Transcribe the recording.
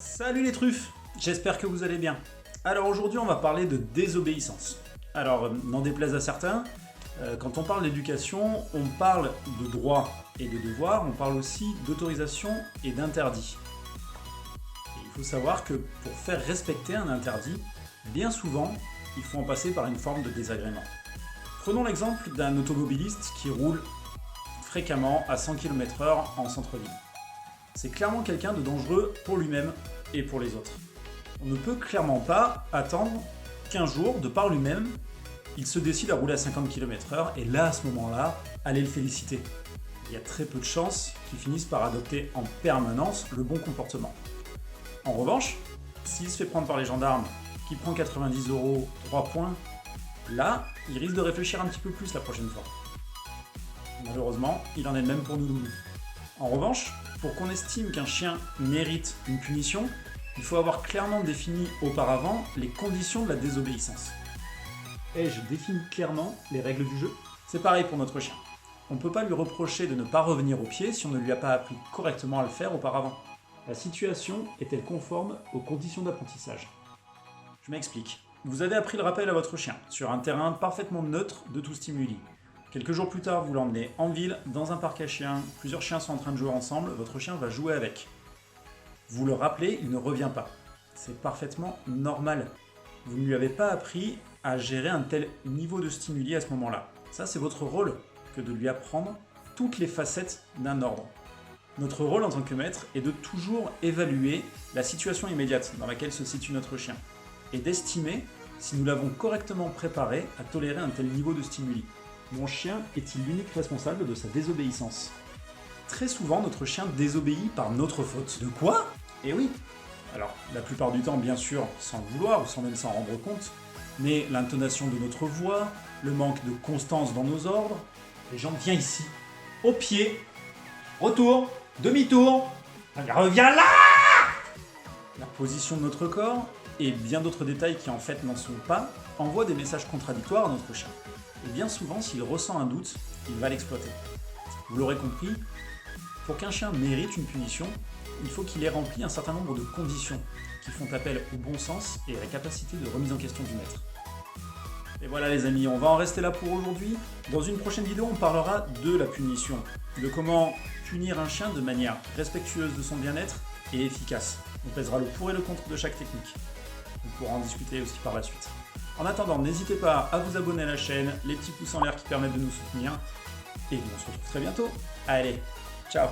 Salut les truffes, j'espère que vous allez bien. Alors aujourd'hui on va parler de désobéissance. Alors n'en déplaise à certains, quand on parle d'éducation, on parle de droits et de devoirs, on parle aussi d'autorisation et d'interdits. Et il faut savoir que pour faire respecter un interdit, bien souvent, il faut en passer par une forme de désagrément. Prenons l'exemple d'un automobiliste qui roule fréquemment à 100 km/h en centre-ville. C'est clairement quelqu'un de dangereux pour lui-même et pour les autres. On ne peut clairement pas attendre qu'un jour, de par lui-même, il se décide à rouler à 50 km/h et là, à ce moment-là, allez le féliciter. Il y a très peu de chances qu'il finisse par adopter en permanence le bon comportement. En revanche, s'il se fait prendre par les gendarmes, qu'il prend 90 €, 3 points, là, il risque de réfléchir un petit peu plus la prochaine fois. Malheureusement, il en est de même pour nous. En revanche, pour qu'on estime qu'un chien mérite une punition, il faut avoir clairement défini auparavant les conditions de la désobéissance. Ai-je défini clairement les règles du jeu? C'est pareil pour notre chien. On ne peut pas lui reprocher de ne pas revenir au pied si on ne lui a pas appris correctement à le faire auparavant. La situation est-elle conforme aux conditions d'apprentissage? Je m'explique. Vous avez appris le rappel à votre chien, sur un terrain parfaitement neutre de tout stimuli. Quelques jours plus tard, vous l'emmenez en ville, dans un parc à chiens, plusieurs chiens sont en train de jouer ensemble, votre chien va jouer avec. Vous le rappelez, il ne revient pas. C'est parfaitement normal. Vous ne lui avez pas appris à gérer un tel niveau de stimuli à ce moment-là. Ça, c'est votre rôle, que de lui apprendre toutes les facettes d'un ordre. Notre rôle en tant que maître est de toujours évaluer la situation immédiate dans laquelle se situe notre chien et d'estimer si nous l'avons correctement préparé à tolérer un tel niveau de stimuli. Mon chien est-il l'unique responsable de sa désobéissance? Très souvent, notre chien désobéit par notre faute. De quoi? Eh oui. Alors, la plupart du temps, bien sûr, sans le vouloir ou sans même s'en rendre compte, mais l'intonation de notre voix, le manque de constance dans nos ordres, les gens viennent ici, au pied, retour, demi-tour, reviens là! La position de notre corps, et bien d'autres détails qui en fait n'en sont pas, envoient des messages contradictoires à notre chien. Et bien souvent, s'il ressent un doute, il va l'exploiter. Vous l'aurez compris, pour qu'un chien mérite une punition, il faut qu'il ait rempli un certain nombre de conditions qui font appel au bon sens et à la capacité de remise en question du maître. Et voilà les amis, on va en rester là pour aujourd'hui. Dans une prochaine vidéo, on parlera de la punition, de comment punir un chien de manière respectueuse de son bien-être et efficace. On pèsera le pour et le contre de chaque technique. On pourra en discuter aussi par la suite. En attendant, n'hésitez pas à vous abonner à la chaîne, les petits pouces en l'air qui permettent de nous soutenir. Et on se retrouve très bientôt. Allez, ciao!